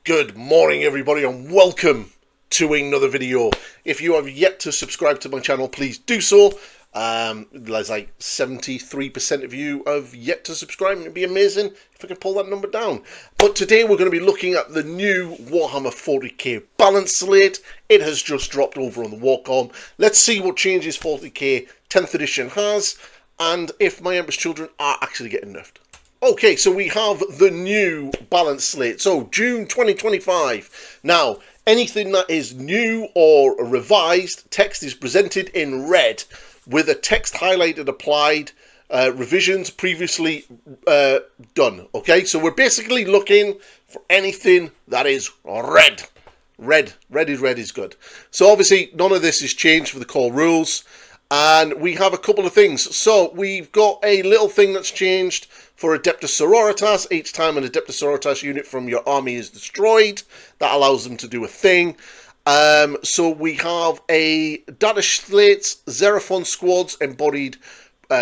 Good morning everybody and welcome to another video. If you have yet to subscribe to my channel, please do so. There's like 73% of you have yet to subscribe. It'd be amazing if I could pull that number down. But today we're going to be looking at the new Warhammer 40k balance slate. It has just dropped over on the Warcom. Let's see what changes 40k 10th edition has and if my Emperor's Children are actually getting nerfed. Okay, so we have the new balance slate. So June 2025. Now, anything that is new or revised, text is presented in red with a text highlighted applied, revisions previously done. Okay, so we're basically looking for anything that is red. Red is good. So obviously none of this is changed for the core rules. And we have a couple of things. So we've got a little thing that's changed for Adeptus Sororitas. Each time an Adeptus Sororitas unit from your army is destroyed, that allows them to do a thing. So we have a Data Slate's Xeraphon Squad's embodied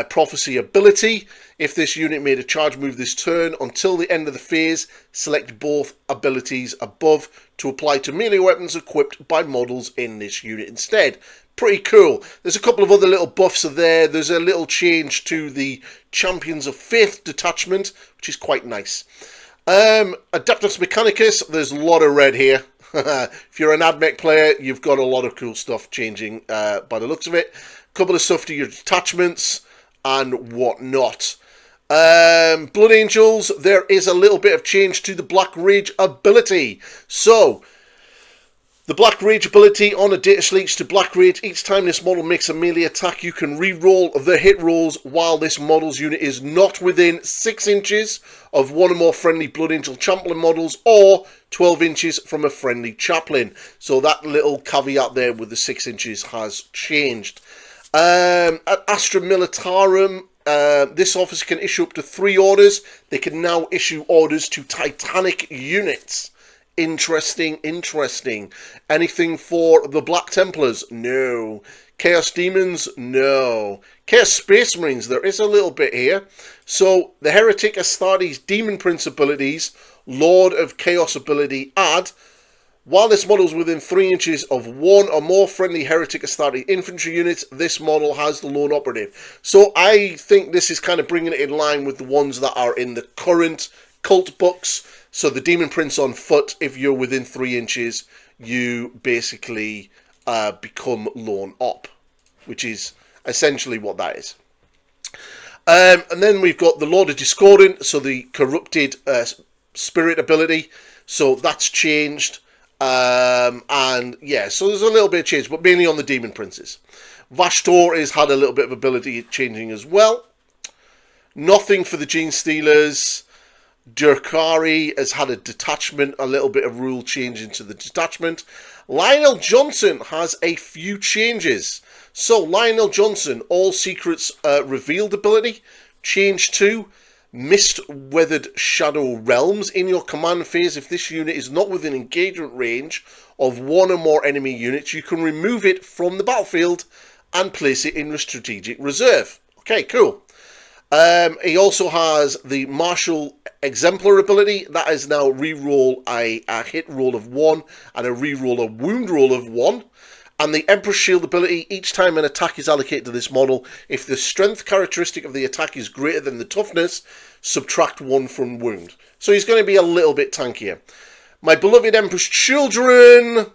prophecy ability. If this unit made a charge move this turn, until the end of the phase, select both abilities above to apply to melee weapons equipped by models in this unit instead. Pretty cool. There's a couple of other little buffs there. There's a little change to the Champions of Faith detachment, which is quite nice. Adeptus Mechanicus, there's a lot of red here. If you're an AdMech player, you've got a lot of cool stuff changing by the looks of it. A couple of stuff to your detachments and whatnot. Blood Angels, there is a little bit of change to the Black Rage ability. So, the Black Rage ability on a data slate to Black Rage. Each time this model makes a melee attack, you can re-roll the hit rolls while this model's unit is not within 6 inches of one or more friendly Blood Angel Chaplain models or 12 inches from a friendly Chaplain. So that little caveat there with the 6 inches has changed. At Astra Militarum, this officer can issue up to 3 orders. They can now issue orders to Titanic units. Interesting. Anything for the Black Templars? No. Chaos Demons? No. Chaos Space Marines? There is a little bit here. So, the Heretic Astartes Demon Prince abilities, Lord of Chaos ability, add, while this model is within 3 inches of one or more friendly Heretic Astartes infantry units, this model has the Lone Operative. So, I think this is kind of bringing it in line with the ones that are in the current cult books. So the Demon Prince on foot, if you're within 3 inches, you basically become Lone Op, which is essentially what that is. And then we've got the Lord of Discordant, so the Corrupted Spirit ability. So that's changed. And yeah, so there's a little bit of change, but mainly on the Demon Princes. Vashtor has had a little bit of ability changing as well. Nothing for the Gene Stealers. Durkari has had a detachment, a little bit of rule change into the detachment. Lionel Johnson has a few changes. So Lionel Johnson, all secrets revealed ability, change to Mist Weathered Shadow Realms. In your command phase, if this unit is not within engagement range of one or more enemy units, you can remove it from the battlefield and place it in the strategic reserve. Okay, cool. He also has the Martial Exemplar ability. That is now re-roll a hit roll of 1 and a re-roll a wound roll of 1. And the Emperor's Shield ability, each time an attack is allocated to this model, if the strength characteristic of the attack is greater than the toughness, subtract 1 from wound. So he's going to be a little bit tankier. My beloved Emperor's Children,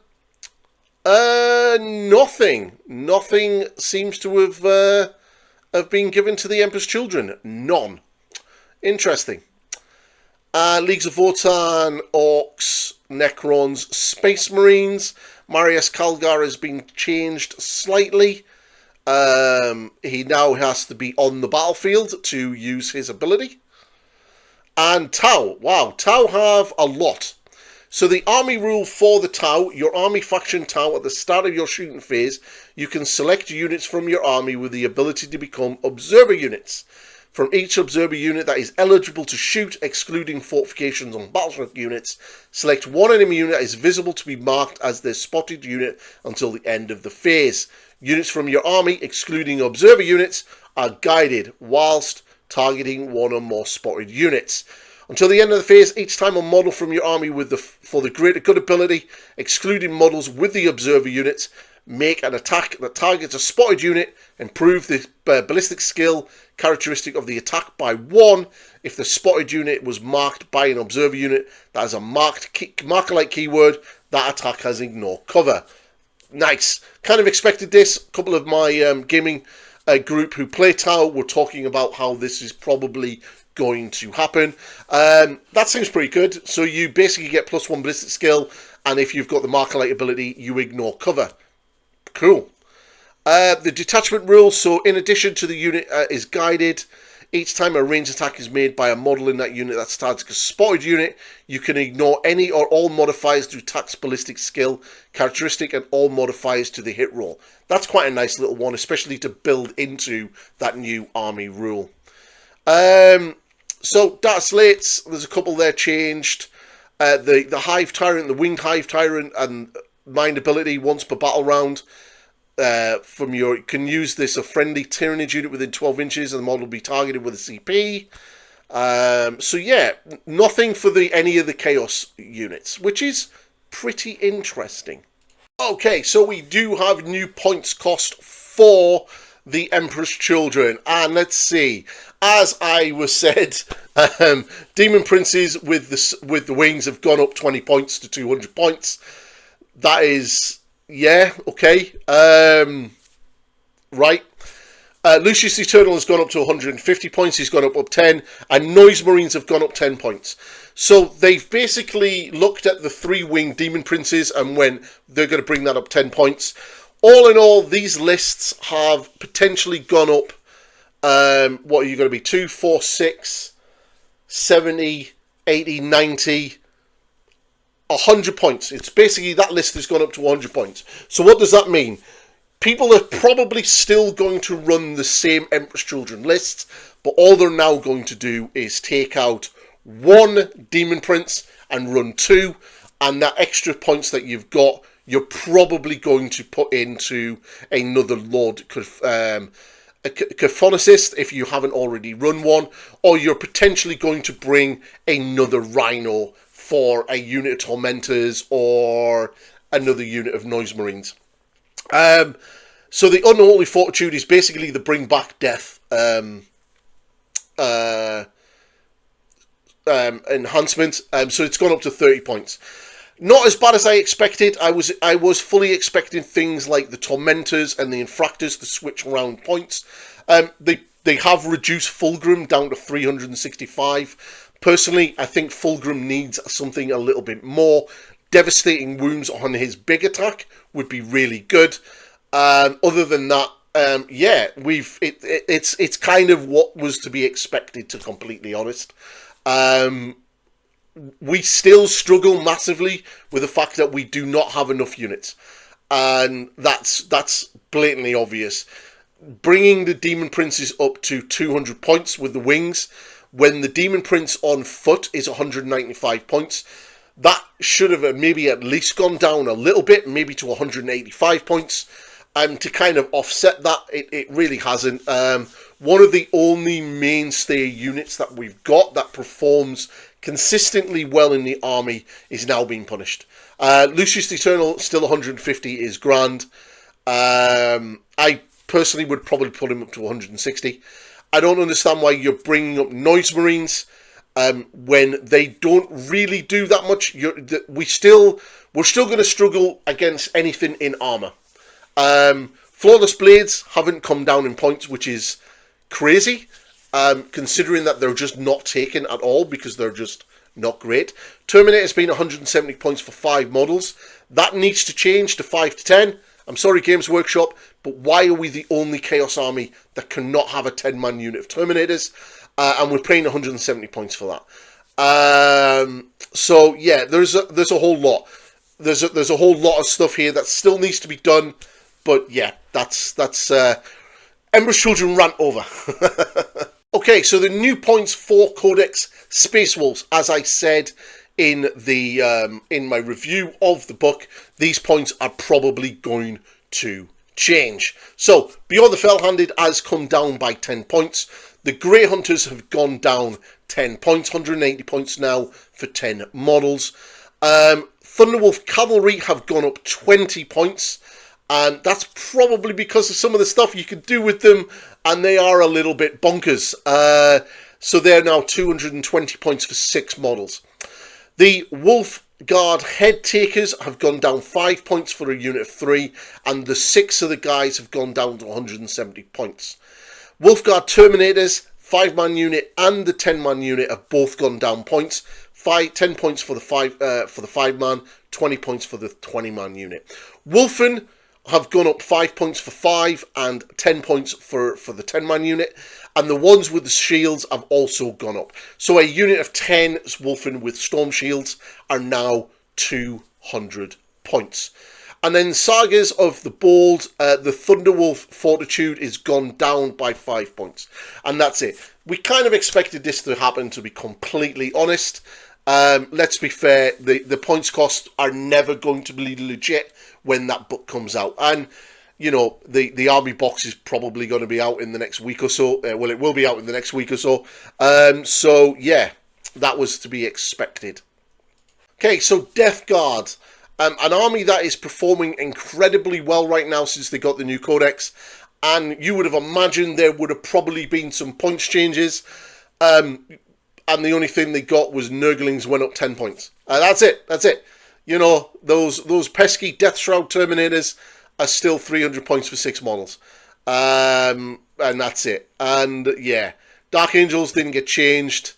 nothing. Nothing seems to have been given to the Emperor's Children. None. Interesting. Leagues of Votann, Orcs, Necrons, Space Marines. Marius Calgar has been changed slightly. He now has to be on the battlefield to use his ability. And Tau. Wow, Tau have a lot. So the army rule for the Tau, your army faction Tau, at the start of your shooting phase, you can select units from your army with the ability to become observer units. From each observer unit that is eligible to shoot, excluding fortifications on battleship units, select one enemy unit that is visible to be marked as their spotted unit until the end of the phase. Units from your army, excluding observer units, are guided whilst targeting one or more spotted units. Until the end of the phase, each time a model from your army for the greater good ability, excluding models with the observer units, make an attack that targets a spotted unit, improve the ballistic skill characteristic of the attack by 1. If the spotted unit was marked by an observer unit that has a marker-like keyword, that attack has ignore cover. Nice. Kind of expected this. A couple of my gaming group who play Tau were talking about how this is probably going to happen. That seems pretty good. So you basically get +1 ballistic skill, and if you've got the marker-like ability, you ignore cover. Cool. The detachment rule. So in addition to the unit is guided, each time a ranged attack is made by a model in that unit that starts as a spotted unit, you can ignore any or all modifiers to attack's ballistic skill characteristic and all modifiers to the hit roll. That's quite a nice little one, especially to build into that new army rule. So data slates, there's a couple there changed. The Hive Tyrant, the Winged Hive Tyrant, and Mind Ability once per battle round. You can use this a friendly Tyrannid unit within 12 inches, and the model will be targeted with a CP. So yeah, nothing for any of the Chaos units, which is pretty interesting. Okay, so we do have new points cost for the Emperor's Children, and let's see. As I was said, Demon Princes with the wings have gone up 20 points to 200 points. That is. Yeah, okay. Right. Lucius Eternal has gone up to 150 points. He's gone up 10. And Noise Marines have gone up 10 points. So they've basically looked at the 3-wing Demon Princes and went, they're going to bring that up 10 points. All in all, these lists have potentially gone up, what are you going to be? 2, 4, 6, 70, 80, 90... 100 points. It's basically that list has gone up to 100 points. So what does that mean? People are probably still going to run the same Emperor's Children lists, but all they're now going to do is take out 1 Demon Prince and run 2, and that extra points that you've got, you're probably going to put into another Lord Cathonicist if you haven't already run one, or you're potentially going to bring another Rhino for a unit of Tormentors or another unit of Noise Marines. So the Unholy Fortitude is basically the Bring Back Death enhancement. So it's gone up to 30 points. Not as bad as I expected. I was fully expecting things like the Tormentors and the Infractors to switch around points. They have reduced Fulgrim down to 365. Personally, I think Fulgrim needs something a little bit more. Devastating wounds on his big attack would be really good. Other than that, yeah, it's kind of what was to be expected, to completely honest. We still struggle massively with the fact that we do not have enough units, and that's blatantly obvious. Bringing the Demon Princes up to 200 points with the wings, when the Demon Prince on foot is 195 points, that should have maybe at least gone down a little bit, maybe to 185 points. To kind of offset that, it really hasn't. One of the only mainstay units that we've got that performs consistently well in the army is now being punished. Lucius Eternal, still 150, is grand. I personally would probably put him up to 160. I don't understand why you're bringing up Noise Marines when they don't really do that much. We're still going to struggle against anything in armor. Flawless Blades haven't come down in points, which is crazy, considering that they're just not taken at all because they're just not great. Terminator's been 170 points for 5 models. That needs to change to 5 to 10. I'm sorry, Games Workshop, but why are we the only Chaos Army that cannot have a 10-man unit of Terminators? And we're paying 170 points for that. So yeah, there's a whole lot. There's a whole lot of stuff here that still needs to be done. But yeah, that's Emperor's Children rant over. Okay, so the new points for Codex Space Wolves, as I said in my review of the book, these points are probably going to change. So Beyond the Fell-Handed has come down by 10 points. The Grey Hunters have gone down 10 points, 180 points now for 10 models. Thunderwolf Cavalry have gone up 20 points, and that's probably because of some of the stuff you can do with them, and they are a little bit bonkers. So they're now 220 points for 6 models. The Wolf Guard Head Takers have gone down 5 points for a unit of 3, and the 6 of the guys have gone down to 170 points. Wolf Guard Terminators, 5-man unit and the 10-man unit have both gone down points. 10 points for the 5-man, 20 points for the 20-man unit. Wolfen have gone up 5 points for 5 and 10 points for the 10-man unit. And the ones with the shields have also gone up. So a unit of 10 Wolfen with storm shields are now 200 points. And then Sagas of the Bold, the Thunderwolf Fortitude is gone down by 5 points. And that's it. We kind of expected this to happen, to be completely honest. Let's be fair, the points costs are never going to be legit when that book comes out. And, you know, the army box is probably going to be out in the next week or so. Well, it will be out in the next week or so. So, yeah, that was to be expected. Okay, so Death Guard. An army that is performing incredibly well right now since they got the new codex, and you would have imagined there would have probably been some points changes, and the only thing they got was Nurglings went up 10 points. That's it. You know, those pesky Death Shroud Terminators are still 300 points for 6 models, and that's it. And yeah, Dark Angels didn't get changed.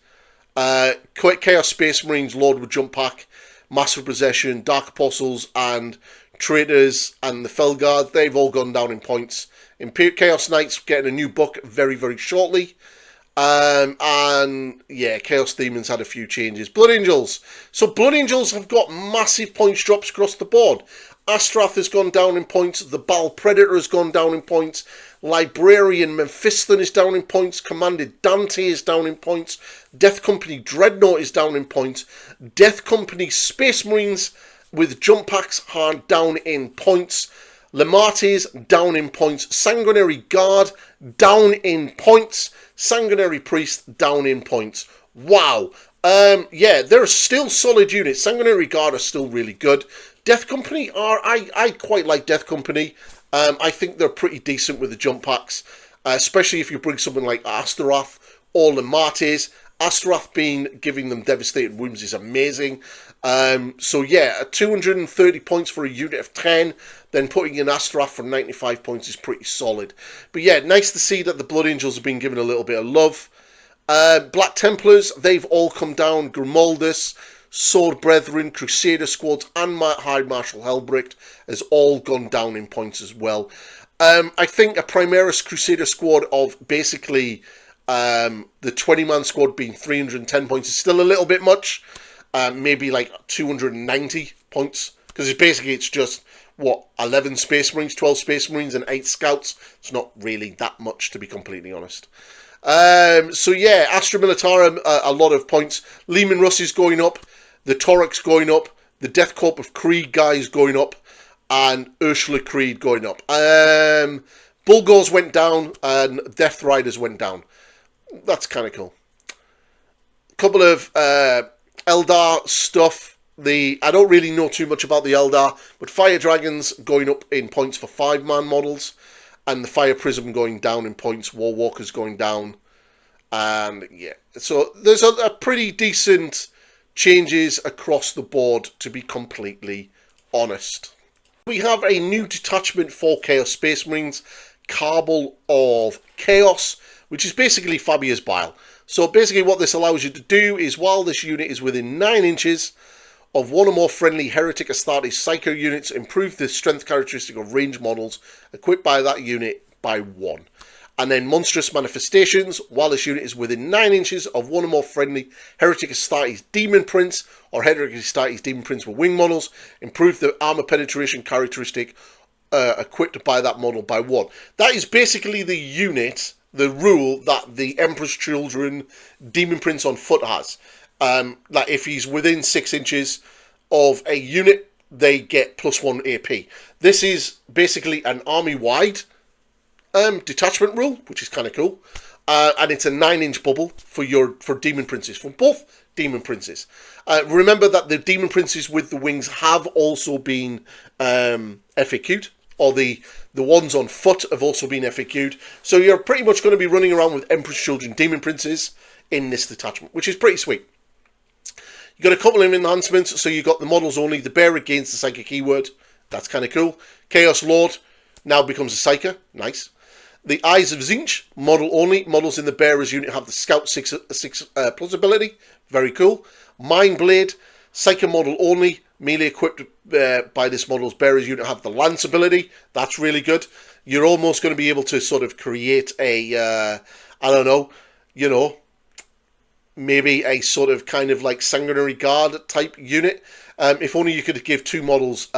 Chaos Space Marines, Lord with Jump Pack, Master Possession, Dark Apostles, and Traitors, and the Felguard, they've all gone down in points. Chaos Knights getting a new book very, very shortly. And yeah, Chaos Demons had a few changes. Blood Angels. So Blood Angels have got massive points drops across the board. Astrath has gone down in points. The Baal Predator has gone down in points. Librarian Mephiston is down in points. Commander Dante is down in points. Death Company Dreadnought is down in points. Death Company Space Marines with jump packs are down in points. Lemates down in points. Sanguinary Guard down in points. Sanguinary Priest down in points. Wow. Yeah, they're still solid units. Sanguinary Guard are still really good. Death Company are, I quite like Death Company. I think they're pretty decent with the jump packs, especially if you bring someone like Astaroth or Lemates. Astaroth giving them devastating wounds is amazing. So yeah, 230 points for a unit of 10, then putting in Astaroth for 95 points is pretty solid. But yeah, nice to see that the Blood Angels have been given a little bit of love. Black Templars, they've all come down. Grimaldus, Sword Brethren, Crusader Squads, and High Marshal Helbricht has all gone down in points as well. I think a Primaris Crusader Squad of basically the 20-man squad being 310 points is still a little bit much. Maybe like 290 points, because it's just, what, 11 Space Marines, 12 Space Marines, and 8 Scouts. It's not really that much, to be completely honest. So yeah, Astra Militarum, a lot of points. Lehman Russ is going up. The Torix going up, the Death Corp of Creed guys going up, and Ursula Creed going up. Bulgars went down, and Death Riders went down. That's kind of cool. A couple of Eldar stuff. I don't really know too much about the Eldar, but Fire Dragons going up in points for 5-man models, and the Fire Prism going down in points, War Walkers going down, and yeah. So there's a pretty decent changes across the board, to be completely honest. We have a new detachment for Chaos Space Marines, Cabal of Chaos, which is basically Fabia's Bile. So basically what this allows you to do is, while this unit is within 9 inches of one or more friendly Heretic Astartes Psycho units, improve the strength characteristic of range models equipped by that unit by 1. And then Monstrous Manifestations, while this unit is within 9 inches of one or more friendly Heretic Astartes Demon Prince or Heretic Astartes Demon Prince with wing models, improve the armor penetration characteristic equipped by that model by 1. That is basically the unit, the rule that the Emperor's Children Demon Prince on foot has. That if he's within 6 inches of a unit, they get +1 AP. This is basically an army-wide detachment rule, which is kind of cool. and it's a 9-inch bubble for Demon Princes, for both Demon Princes. Remember that the Demon Princes with the wings have also been FAQ'd, or the ones on foot have also been FAQ'd. So you're pretty much going to be running around with Emperor's Children Demon Princes in this detachment, which is pretty sweet. You got a couple of enhancements, so you got the models only. The Bearer gains the Psyker keyword. That's kind of cool. Chaos Lord now becomes a Psyker. Nice. The Eyes of Zinch, model only. Models in the Bearer's unit have the Scout 6 plus ability. Very cool. Mind Blade, Psyker model only. Melee equipped by this model's Bearer's unit have the Lance ability. That's really good. You're almost going to be able to sort of create a, I don't know, you know, maybe a sort of kind of like Sanguinary Guard type unit. If only you could give 2 models,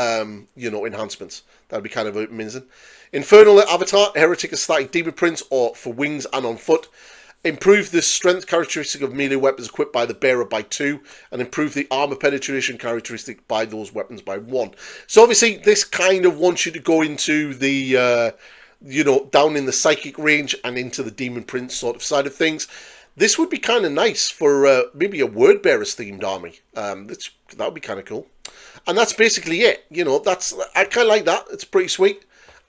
you know, enhancements. That'd be kind of amazing. Infernal Avatar, Heretic Aesthetic Demon Prince, or for wings and on foot. Improve the strength characteristic of melee weapons equipped by the Bearer by 2, and improve the armor penetration characteristic by those weapons by 1. So obviously this kind of wants you to go into the, you know, down in the psychic range and into the Demon Prince sort of side of things. This would be kind of nice for maybe a Word Bearers themed army. That would be kind of cool. And that's basically it. You know, I kind of like that. It's pretty sweet.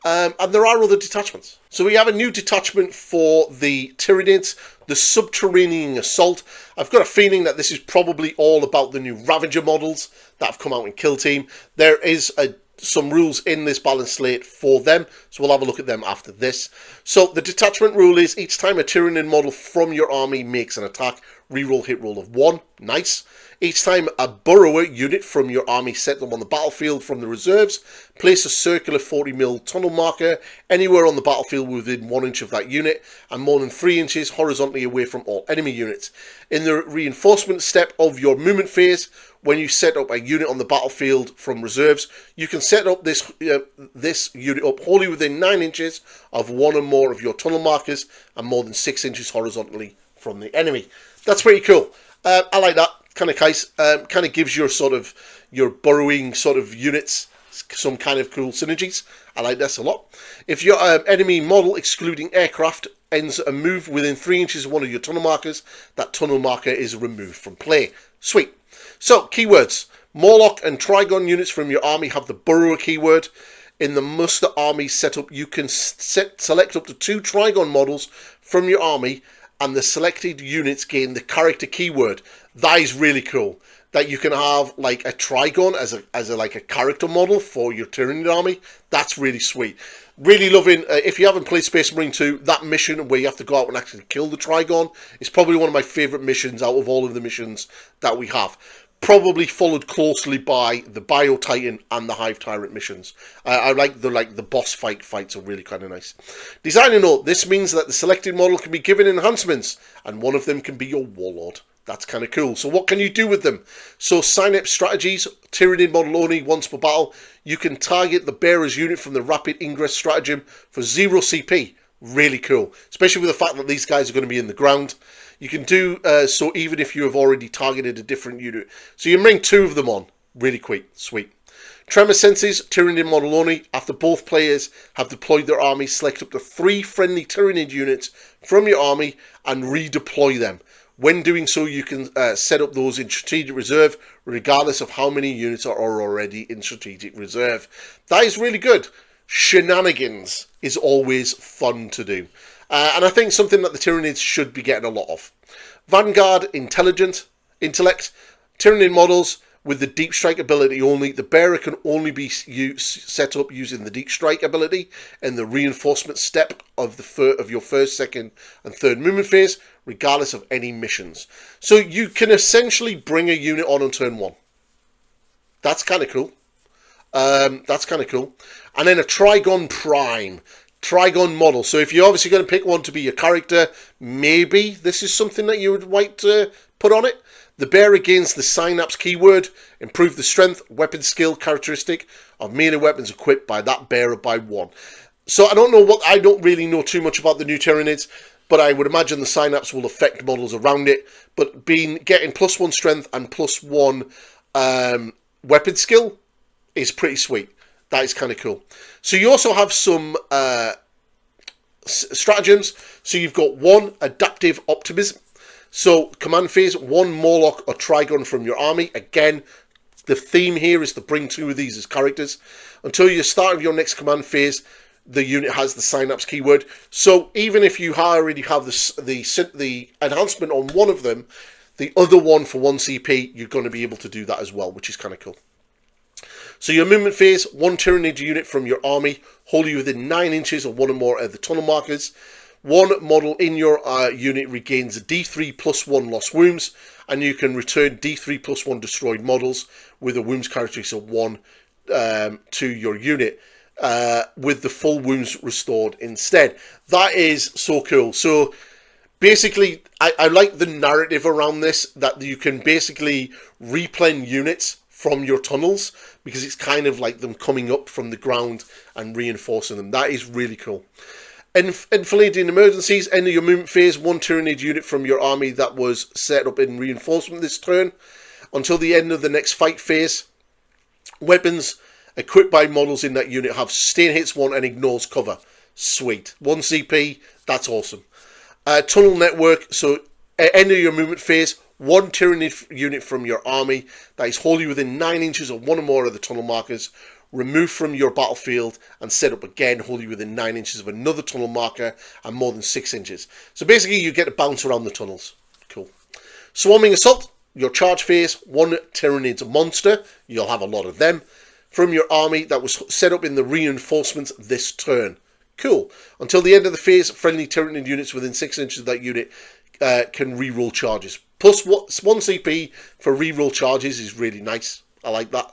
And there are other detachments. So we have a new detachment for the Tyranids, the Subterranean Assault. I've got a feeling that this is probably all about the new Ravager models that have come out in Kill Team. There is some rules in this balance slate for them, so we'll have a look at them after this. So the detachment rule is each time a Tyranid model from your army makes an attack, reroll hit roll of 1. Nice. Each time a Burrower unit from your army set them on the battlefield from the reserves, place a circular 40mm tunnel marker anywhere on the battlefield within 1 inch of that unit and more than 3 inches horizontally away from all enemy units. In the reinforcement step of your movement phase, when you set up a unit on the battlefield from reserves, you can set up this unit up wholly within 9 inches of 1 or more of your tunnel markers and more than 6 inches horizontally from the enemy. That's pretty cool. I like that. Kind of nice. Kind of gives your sort of your burrowing sort of units some kind of cool synergies. I like this a lot. If your enemy model, excluding aircraft, ends a move within 3 inches of one of your tunnel markers, that tunnel marker is removed from play. Sweet. So, keywords. Morlock and Trigon units from your army have the Burrower keyword. In the muster army setup, you can select up to 2 Trigon models from your army, and the selected units gain the character keyword. That is really cool. That you can have like a Trigon as a like a character model for your Tyranid army. That's really sweet. Really loving. If you haven't played Space Marine 2, that mission where you have to go out and actually kill the Trigon is probably one of my favourite missions out of all of the missions that we have. Probably followed closely by the Bio Titan and the Hive Tyrant missions. I like the boss fights are really kind of nice. Designer note: this means that the selected model can be given enhancements, and one of them can be your Warlord. That's kind of cool. So what can you do with them? So Synapse strategies, Tyranid model only once per battle. You can target the Bearer's unit from the Rapid Ingress stratagem for 0 CP. Really cool, especially with the fact that these guys are going to be in the ground. You can do so even if you have already targeted a different unit. So you can bring 2 of them on. Really quick. Sweet. Tremor Senses, Tyranid model only. After both players have deployed their army, select up to 3 friendly Tyranid units from your army and redeploy them. When doing so, you can set up those in Strategic Reserve, regardless of how many units are already in Strategic Reserve. That is really good. Shenanigans is always fun to do. And I think something that the Tyranids should be getting a lot of. Vanguard, Intellect, Tyranid models with the Deep Strike ability only. The Bearer can only be set up using the Deep Strike ability in the reinforcement step of your first, second, and third movement phase, regardless of any missions. So you can essentially bring a unit on turn 1. That's kind of cool. That's kind of cool. And then a Trigon Prime. Trigon model. So if you're obviously going to pick one to be your character, maybe this is something that you would like to put on it. The Bearer gains the Synapse keyword, improve the strength, weapon skill characteristic of melee weapons equipped by that Bearer by 1. So I don't really know too much about the new Tyranids, but I would imagine the Synapse will affect models around it. But getting +1 strength and +1 weapon skill is pretty sweet. That is kind of cool. So you also have some stratagems. So you've got 1 adaptive optimism. So command phase, 1 Morlock or Trigon from your army. Again, the theme here is to bring 2 of these as characters. Until you start of your next command phase, the unit has the synapse keyword. So even if you already have the enhancement on one of them, the other one for 1 CP, you're going to be able to do that as well, which is kind of cool. So your movement phase, 1 Tyrannid unit from your army, wholly within 9 inches of 1 or more of the tunnel markers. 1 model in your unit regains D3 plus 1 lost wounds, and you can return D3 plus 1 destroyed models with a wounds characteristic of 1 to your unit, with the full wounds restored instead. That is so cool. So basically, I like the narrative around this, that you can basically replenish units from your tunnels, because it's kind of like them coming up from the ground and reinforcing them. That is really cool. Enfilade emergencies, end of your movement phase, 1 Tyrannid unit from your army that was set up in reinforcement this turn. Until the end of the next fight phase, weapons equipped by models in that unit have sustain hits 1 and ignores cover. Sweet. 1 CP, that's awesome. Tunnel network, so end of your movement phase, 1 Tyrannid unit from your army that is wholly within 9 inches of 1 or more of the tunnel markers, removed from your battlefield and set up again wholly within 9 inches of another tunnel marker and more than 6 inches. So basically you get to bounce around the tunnels. Cool. Swarming Assault, your charge phase, 1 Tyrannid monster, you'll have a lot of them, from your army that was set up in the reinforcements this turn. Cool. Until the end of the phase, friendly Tyrannid units within 6 inches of that unit can reroll charges. Plus 1 CP for reroll charges is really nice. I like that.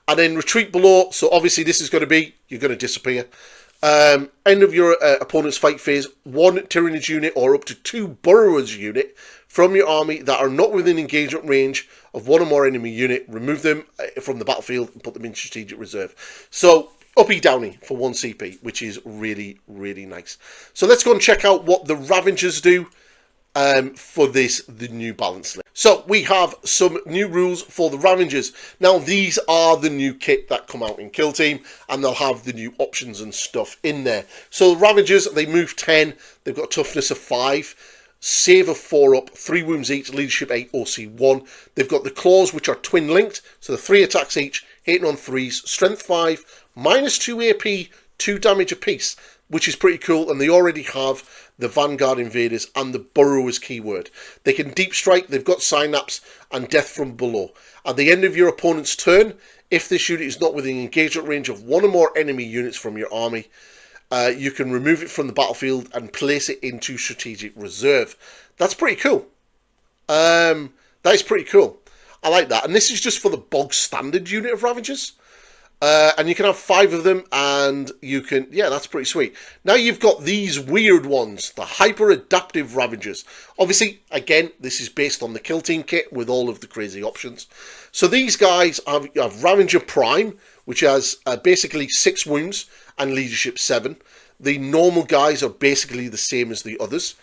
And then retreat below. So obviously this is going to be, you're going to disappear. End of your opponent's fight phase, 1 Tyrannid unit or up to 2 Burrowers unit from your army that are not within engagement range of 1 or more enemy unit. Remove them from the battlefield and put them in strategic reserve. So uppy downy for 1 CP, which is really, really nice. So let's go and check out what the Ravagers do for the new balance list. So we have some new rules for the Ravagers. Now these are the new kit that come out in Kill Team, and they'll have the new options and stuff in there. So the Ravagers, they move 10, they've got toughness of 5, save of 4 up, 3 wounds each, leadership 8, OC 1. They've got the claws, which are twin linked, so the 3 attacks each, hitting on 3s, strength 5, minus 2 AP, 2 damage apiece, which is pretty cool. And they already have the Vanguard Invaders and the Burrowers keyword. They can deep strike, they've got Synapse and Death from Below. At the end of your opponent's turn, if this unit is not within engagement range of 1 or more enemy units from your army, you can remove it from the battlefield and place it into strategic reserve. That's pretty cool. That is pretty cool. I like that. And this is just for the bog standard unit of Ravagers. And you can have 5 of them, and you can, yeah, that's pretty sweet. Now you've got these weird ones, the hyper-adaptive Ravagers. Obviously, again, this is based on the Kill Team kit with all of the crazy options. So these guys have Ravager Prime, which has basically 6 wounds and leadership 7. The normal guys are basically the same as the others.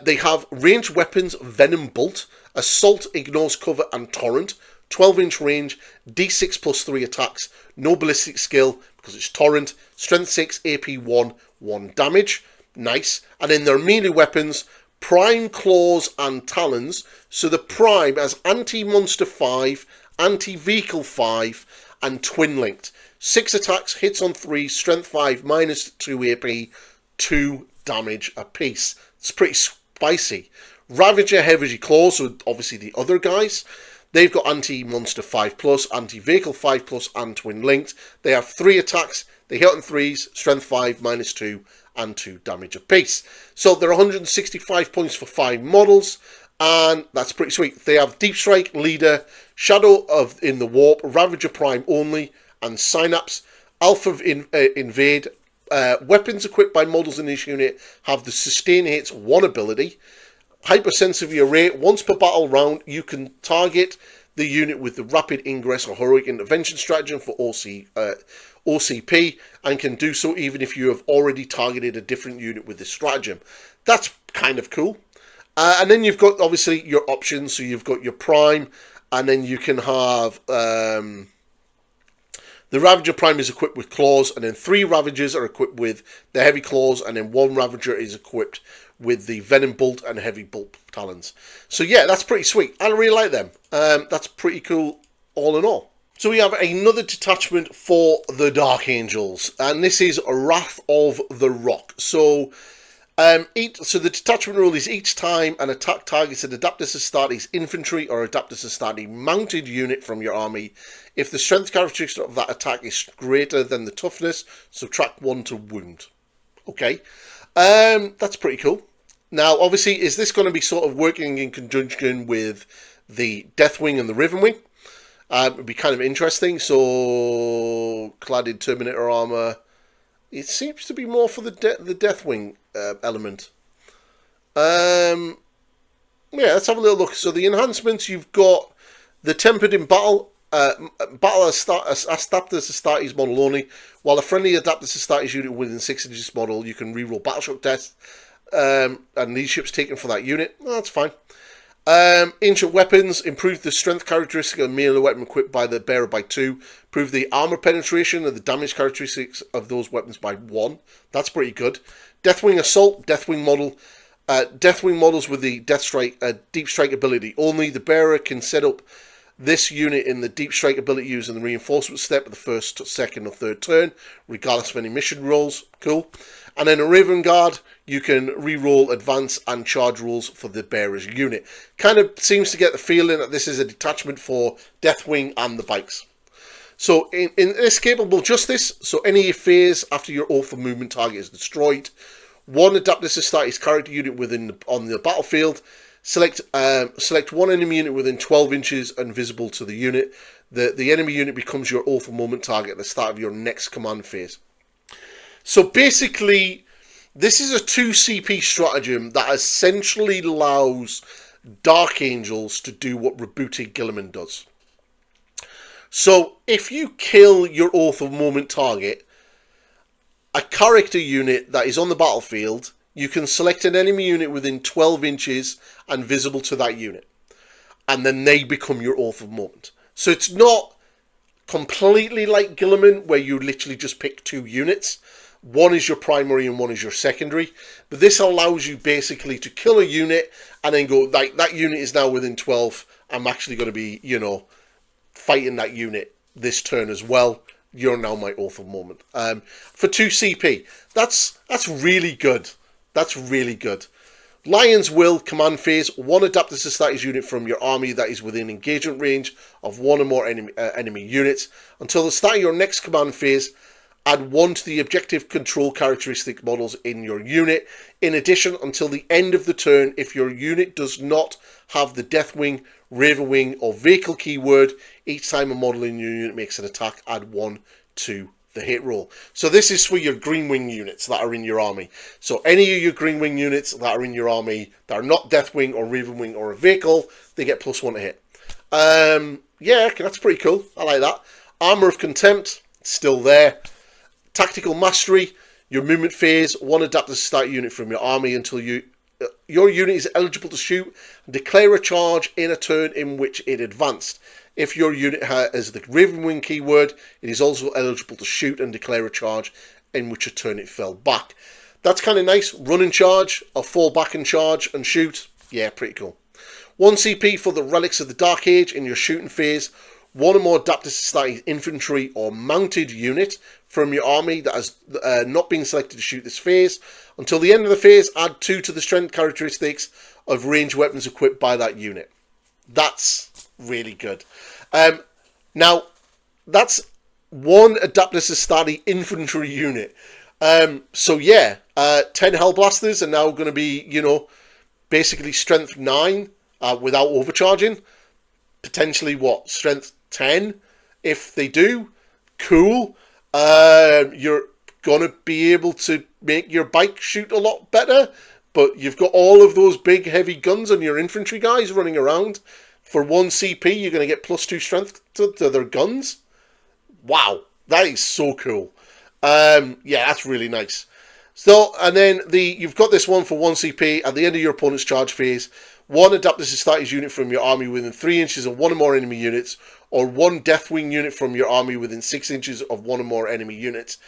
They have ranged weapons, Venom Bolt, Assault, Ignores Cover, and Torrent. 12-inch range, D6 plus 3 attacks, no ballistic skill because it's Torrent, strength 6, AP 1, 1 damage. Nice. And then their melee weapons, Prime, Claws, and Talons. So the Prime has Anti-Monster 5, Anti-Vehicle 5, and Twin Linked. 6 attacks, hits on 3, strength 5, minus 2 AP, 2 damage apiece. It's pretty spicy. Ravager Heavy Claws, so obviously the other guys. They've got Anti-Monster 5+, Anti-Vehicle 5+, and Twin Linked. They have 3 attacks. They hit on 3s, Strength 5, minus 2, and 2 damage apiece. So they're 165 points for 5 models, and that's pretty sweet. They have Deep Strike, Leader, Shadow in the Warp, Ravager Prime only, and Synapse. Alpha Invade. Weapons equipped by models in this unit have the Sustain Hits 1 ability. Hypersensitivity array, once per battle round, you can target the unit with the Rapid Ingress or Heroic Intervention stratagem for OCP, and can do so even if you have already targeted a different unit with this stratagem. That's kind of cool. And then you've got, obviously, your options. So you've got your Prime, and then you can have the The Ravager Prime is equipped with claws, and then 3 Ravagers are equipped with the heavy claws, and then 1 Ravager is equipped with the Venom Bolt and Heavy Bolt Talons. So yeah, that's pretty sweet. I really like them. That's pretty cool all in all. So we have another detachment for the Dark Angels, and this is Wrath of the Rock. So the detachment rule is each time an attack targets an Adeptus Astartes infantry or Adeptus Astartes mounted unit from your army, if the strength characteristic of that attack is greater than the toughness, subtract 1 to wound. Okay, that's pretty cool. Now, obviously, is this going to be sort of working in conjunction with the Deathwing and the Ravenwing? It would be kind of interesting. So, clad in Terminator armor. It seems to be more for the Deathwing element. Yeah, let's have a little look. So, the enhancements, you've got the Tempered in Battle. Battle Adeptus Astartes model only. While a friendly Adeptus Astartes unit within 6 inches this model, you can reroll Battleshock tests. And these ships taken for that unit. Oh, that's fine. Ancient Weapons, improve the strength characteristic of a melee weapon equipped by the bearer by 2. Improve the armor penetration and the damage characteristics of those weapons by 1. That's pretty good. Deathwing Assault, Deathwing model. Deathwing models with the Deep Strike ability. Only the bearer can set up this unit in the Deep Strike ability using the reinforcement step of the first, second, or third turn, regardless of any mission rolls. Cool. And then a Raven Guard, you can re-roll advance and charge rolls for the bearer's unit. Kind of seems to get the feeling that this is a detachment for Deathwing and the bikes. So in Inescapable Justice, so any phase after your Oath of Movement target is destroyed, 1 Adeptus Astartes character unit on the battlefield. Select one enemy unit within 12 inches and visible to the unit. The enemy unit becomes your Oath of Moment target at the start of your next command phase. So basically, this is a 2 CP stratagem that essentially allows Dark Angels to do what Rebooted Guilliman does. So if you kill your Oath of Moment target, a character unit that is on the battlefield, you can select an enemy unit within 12 inches and visible to that unit. And then they become your Oath of Moment. So it's not completely like Guilliman, where you literally just pick 2 units. One is your primary and one is your secondary. But this allows you basically to kill a unit and then go, like, that unit is now within 12. I'm actually going to be, fighting that unit this turn as well. You're now my Oath of Moment. For 2 CP. That's really good. That's really good. Lion's Will command phase, 1 Adeptus Astartes unit from your army that is within engagement range of 1 or more enemy units. Until the start of your next command phase, add 1 to the objective control characteristic models in your unit. In addition, until the end of the turn, if your unit does not have the Deathwing, Ravenwing, or Vehicle keyword, each time a model in your unit makes an attack, add 1 to the hit roll. So this is for your Green Wing units that are in your army. So any of your Green Wing units that are in your army that are not Deathwing or Ravenwing or a Vehicle, they get +1 to hit. Yeah, that's pretty cool. I like that. Armor of Contempt, still there. Tactical Mastery, your movement phase, 1 Adeptus Astartes unit from your army until your unit is eligible to shoot and declare a charge in a turn in which it advanced. If your unit has the Ravenwing keyword, it is also eligible to shoot and declare a charge in which a turn it fell back. That's kind of nice. Run and charge, or fall back and charge and shoot. Yeah, pretty cool. 1 CP for the Relics of the Dark Age in your shooting phase. 1 or more Adeptus Astartes infantry or mounted unit from your army that has not been selected to shoot this phase. Until the end of the phase, add 2 to the strength characteristics of ranged weapons equipped by that unit. That's really good. Now, that's 1 Adeptus Astartes infantry unit. So yeah, 10 Hellblasters are now going to be, basically strength 9 without overcharging. Potentially what? Strength 10 if they do. Cool. You're going to be able to make your bike shoot a lot better, but you've got all of those big heavy guns on your infantry guys running around. For 1 CP, you're going to get +2 strength to their guns. Wow, that is so cool. Yeah, that's really nice. So, and then you've got this one for 1 CP. At the end of your opponent's charge phase, one Adaptus Astartes unit from your army within 3 inches of one or more enemy units, or one Deathwing unit from your army within 6 inches of one or more enemy units.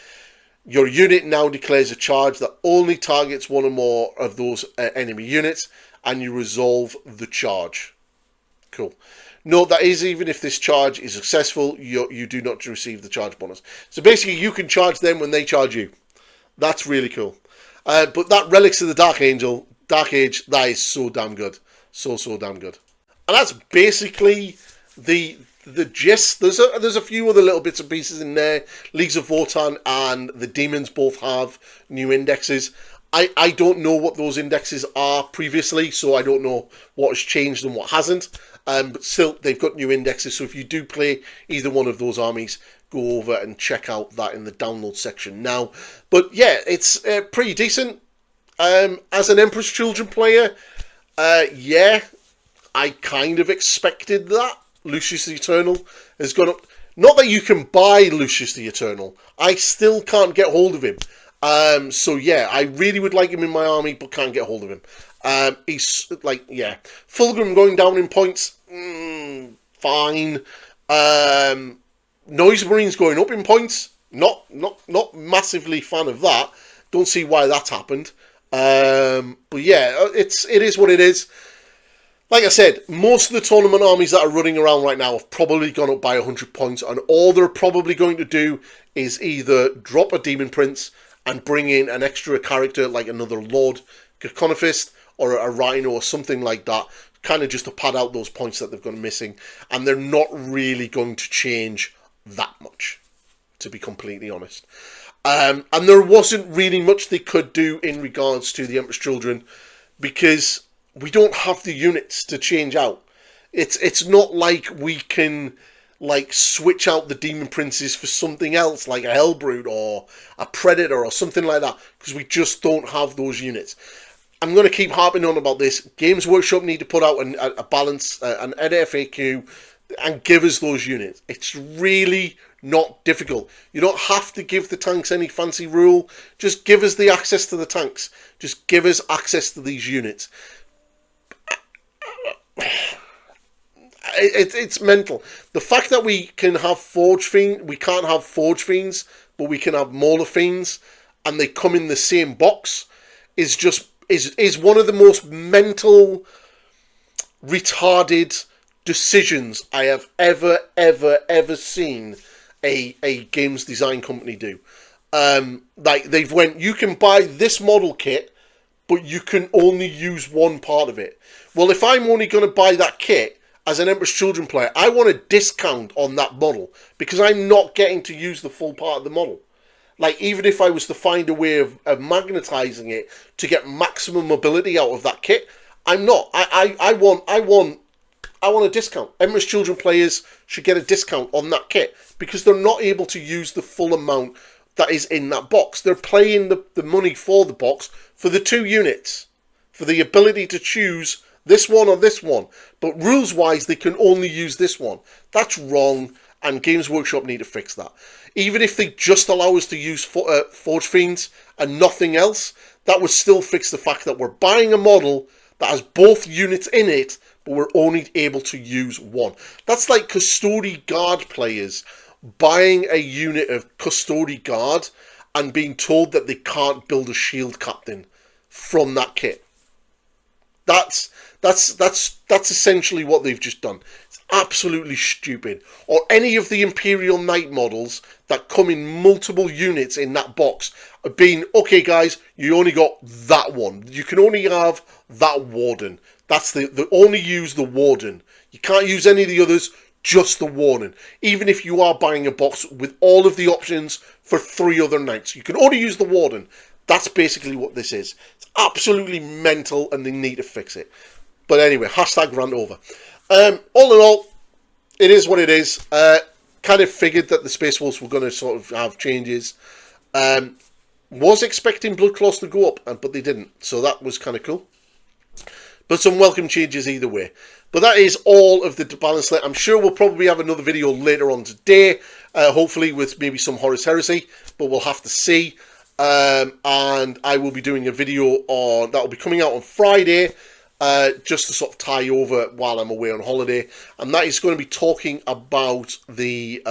Your unit now declares a charge that only targets one or more of those enemy units, and you resolve the charge. Cool. Note that is even if this charge is successful, you do not receive the charge bonus. So basically, you can charge them when they charge you. That's really cool. But that Relics of the Dark Age, that is so damn good. So damn good. And that's basically the gist. There's a few other little bits and pieces in there. Leagues of Votann and the Demons both have new indexes. I don't know what those indexes are previously, so I don't know what has changed and what hasn't. But still, they've got new indexes, so if you do play either one of those armies, go over and check out that in the download section now. But yeah, it's pretty decent. As an Emperor's Children player, yeah, I kind of expected that. Lucius the Eternal has gone up. Not that you can buy Lucius the Eternal. I still can't get hold of him. So yeah, I really would like him in my army, but can't get hold of him. He's like, yeah, Fulgrim going down in points, fine. Noise Marines going up in points, not massively fan of that. Don't see why that's happened. But yeah, it is what it is. Like I said, most of the tournament armies that are running around right now have probably gone up by 100 points, and all they're probably going to do is either drop a Demon Prince and bring in an extra character like another Lord Caconophist or a Rhino or something like that, kind of just to pad out those points that they've gone missing. And they're not really going to change that much, to be completely honest. And there wasn't really much they could do in regards to the Emperor's Children, because we don't have the units to change out. It's not like we can like switch out the Demon Princes for something else, like a Hellbrood or a Predator or something like that, because we just don't have those units. I'm going to keep harping on about this. Games Workshop need to put out a balance, an FAQ, and give us those units. It's really not difficult. You don't have to give the tanks any fancy rule. Just give us the access to the tanks. Just give us access to these units. It's mental. The fact that we can have Forge Fiends, we can't have Forge Fiends, but we can have Mauler Fiends, and they come in the same box, is just is one of the most mental, retarded decisions I have ever seen a games design company do. Like they've went, you can buy this model kit, but you can only use one part of it. Well, if I'm only going to buy that kit as an Emperor's Children player, I want a discount on that model because I'm not getting to use the full part of the model. Like, even if I was to find a way of magnetizing it to get maximum mobility out of that kit, I'm not. I want a discount. Emperor's Children players should get a discount on that kit because they're not able to use the full amount that is in that box. They're paying the money for the box for the 2 units, for the ability to choose this one or this one. But rules-wise, they can only use this one. That's wrong, and Games Workshop need to fix that. Even if they just allow us to use Forge Fiends and nothing else, that would still fix the fact that we're buying a model that has both units in it, but we're only able to use one. That's like Custody Guard players buying a unit of Custody Guard and being told that they can't build a Shield Captain from that kit. That's essentially what they've just done. It's absolutely stupid. Or any of the Imperial Knight models that come in multiple units in that box are being, okay guys, you only got that one. You can only have that Warden. That's the only use the Warden. You can't use any of the others, just the Warden. Even if you are buying a box with all of the options for 3 other Knights, you can only use the Warden. That's basically what this is. It's absolutely mental and they need to fix it. But anyway, hashtag rant over. All in all, it is what it is. Kind of figured that the Space Wolves were going to sort of have changes. Was expecting Blood Claws to go up, but they didn't. So that was kind of cool. But some welcome changes either way. But that is all of the balance Slate. I'm sure we'll probably have another video later on today. Hopefully with maybe some Horus Heresy. But we'll have to see. And I will be doing a video on that will be coming out on Friday just to sort of tie over while I'm away on holiday, and that is going to be talking about the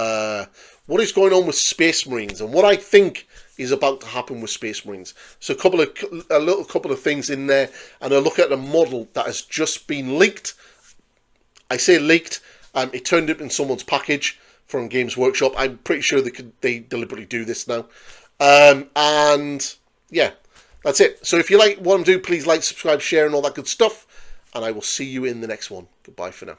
what is going on with Space Marines and what I think is about to happen with Space Marines. So a little couple of things in there, and a look at a model that has just been leaked. I say leaked. It turned up in someone's package from Games Workshop. I'm pretty sure they deliberately do this now. And yeah, that's it. So if you like what I'm doing, please like, subscribe, share, and all that good stuff. And I will see you in the next one. Goodbye for now.